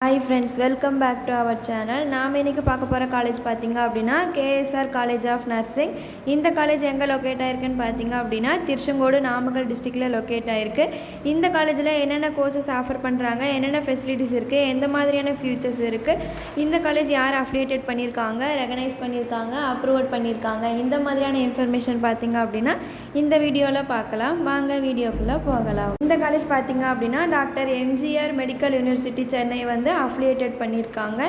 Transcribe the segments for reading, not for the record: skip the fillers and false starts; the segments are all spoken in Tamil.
Hi friends, welcome back to our channel. நாம் இன்னைக்கு பார்க்க போற காலேஜ் பாத்தீங்க அப்படினா KSR College of Nursing. இந்த காலேஜ் எங்க லொகேட் ஆயிருக்குன்னு பாத்தீங்க அப்படினா திருச்செங்கோடு நாமக்கல் டிஸ்ட்ரிக்ட்ல லொகேட் ஆயிருக்கு. இந்த காலேஜ்ல என்னென்ன கோர்சஸ் ஆஃபர் பண்றாங்க, என்னென்ன ஃபெசிலிட்டிஸ் இருக்கு, எந்த மாதிரியான ஃபியூச்சர்ஸ் இருக்கு, இந்த காலேஜ் யார் அஃபிலியேட்டட் பண்ணிருக்காங்க, ரெகனைஸ் பண்ணிருக்காங்க, அப்ரூவ் பண்ணிருக்காங்க, இந்த மாதிரியான இன்ஃபர்மேஷன் பாத்தீங்க அப்படினா இந்த வீடியோல பார்க்கலாம். வாங்க வீடியோக்குள்ள போகலாம். இந்த காலேஜ் பாத்தீங்க அப்படினா doctor MGR medical university Chennai வந்து அஃபிலியேட்டட் பண்ணியிருக்காங்க.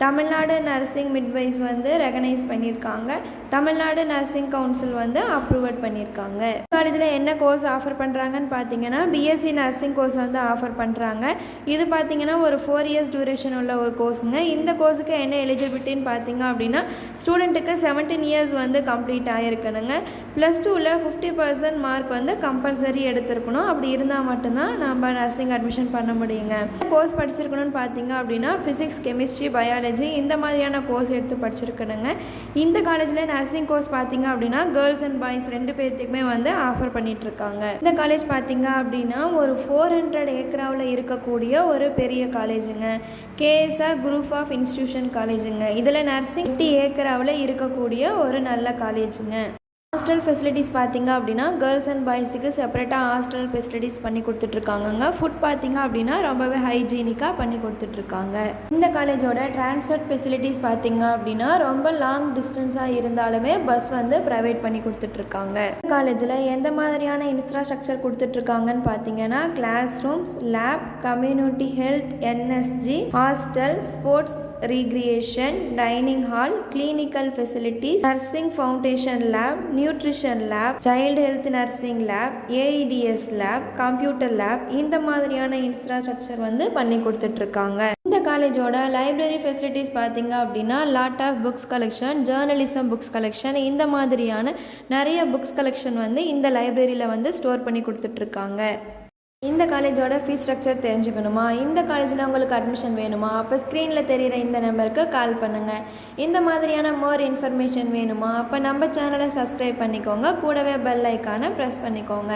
தமிழ்நாடு நர்சிங் மிட்வைஸ் வந்து ரெகனைஸ் பண்ணியிருக்காங்க. தமிழ்நாடு நர்சிங் கவுன்சில் வந்து அப்ரூவ் பண்ணியிருக்காங்க. காலேஜில் என்ன கோர்ஸ் ஆஃபர் பண்ணுறாங்கன்னு பார்த்தீங்கன்னா பிஎஸ்சி நர்சிங் கோர்ஸ் வந்து ஆஃபர் பண்ணுறாங்க. இது பார்த்தீங்கன்னா ஒரு 4 இயர்ஸ் டியூரேஷன் உள்ள ஒரு கோர்ஸுங்க. இந்த கோர்ஸுக்கு என்ன எலிஜிபிலிட்டின்னு பார்த்தீங்க அப்படின்னா ஸ்டூடெண்ட்டுக்கு 17 இயர்ஸ் வந்து கம்ப்ளீட் ஆகிருக்கணுங்க. +2ல் 50% மார்க் வந்து கம்பல்சரி எடுத்திருக்கணும். அப்படி இருந்தால் மட்டும்தான் நம்ம நர்சிங் அட்மிஷன் பண்ண முடியுங்க. கோர்ஸ் படிச்சிருக்கணும்னு பார்த்தீங்க அப்படின்னா ஃபிசிக்ஸ், கெமிஸ்ட்ரி, பயாலஜி இந்த மாதிரியான கோர்ஸ் எடுத்து படிச்சிருக்கணுங்க. இந்த காலேஜில் நர்சிங் கோர்ஸ் பார்த்தீங்க அப்படின்னா கேர்ள்ஸ் அண்ட் பாய்ஸ் 2 பேர்த்துக்குமே வந்து ஆஃபர் பண்ணிட்டு இருக்காங்க. இந்த காலேஜ் பார்த்தீங்க அப்படின்னா ஒரு 400 ஏக்கராவில் இருக்கக்கூடிய ஒரு பெரிய காலேஜுங்க. KSR குரூப் ஆஃப் இன்ஸ்டிடியூஷன் காலேஜுங்க. இதில் நர்சிங் 50 ஏக்கராவில் இருக்கக்கூடிய ஒரு நல்ல காலேஜுங்க. ஹாஸ்டல் ஃபெசிலிட்டிஸ் பார்த்தீங்க அப்படின்னா கேர்ள்ஸ் அண்ட் பாய்ஸுக்கு செப்பரேட்டாக ஹாஸ்டல் ஃபெசிலிட்டிஸ் பண்ணி கொடுத்துட்ருக்காங்கங்க. ஃபுட் பார்த்தீங்க அப்படின்னா ரொம்பவே ஹைஜீனிக்காக பண்ணி கொடுத்துட்ருக்காங்க. இந்த காலேஜோட டிரான்ஸ்போர்ட் ஃபெசிலிட்டிஸ் பார்த்தீங்க அப்படின்னா ரொம்ப லாங் டிஸ்டன்ஸாக இருந்தாலுமே பஸ் வந்து ப்ரொவைட் பண்ணி கொடுத்துட்ருக்காங்க. காலேஜில் எந்த மாதிரியான இன்ஃப்ராஸ்ட்ரக்சர் கொடுத்துட்ருக்காங்கன்னு பார்த்தீங்கன்னா class rooms, lab, community health, NSG, hostel, sports recreation, dining hall, clinical facilities, nursing foundation lab, nutrition lab, child health nursing lab, AIDS lab, computer lab இந்த மாதிரியான இன்ஃப்ராஸ்ட்ரக்சர் வந்து பண்ணி கொடுத்துட்ருக்காங்க. இந்த காலேஜோட லைப்ரரி ஃபெசிலிட்டிஸ் பார்த்தீங்க அப்படின்னா lot of books collection, journalism books collection இந்த மாதிரியான நிறைய புக்ஸ் கலெக்ஷன் வந்து இந்த லைப்ரரியில் வந்து ஸ்டோர் பண்ணி கொடுத்துட்ருக்காங்க. இந்த காலேஜோட ஃபீஸ் ஸ்ட்ரக்சர் தெரிஞ்சுக்கணுமா, இந்த காலேஜில் உங்களுக்கு அட்மிஷன் வேணுமா, அப்போ ஸ்க்ரீனில் தெரிகிற இந்த நம்பருக்கு கால் பண்ணுங்கள். இந்த மாதிரியான மோர் இன்ஃபர்மேஷன் வேணுமா, அப்போ நம்ம சேனலை சப்ஸ்கிரைப் பண்ணிக்கோங்க. கூடவே பெல் ஐக்கானை ப்ரெஸ் பண்ணிக்கோங்க.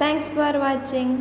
தேங்க்ஸ் ஃபார் வாட்சிங்.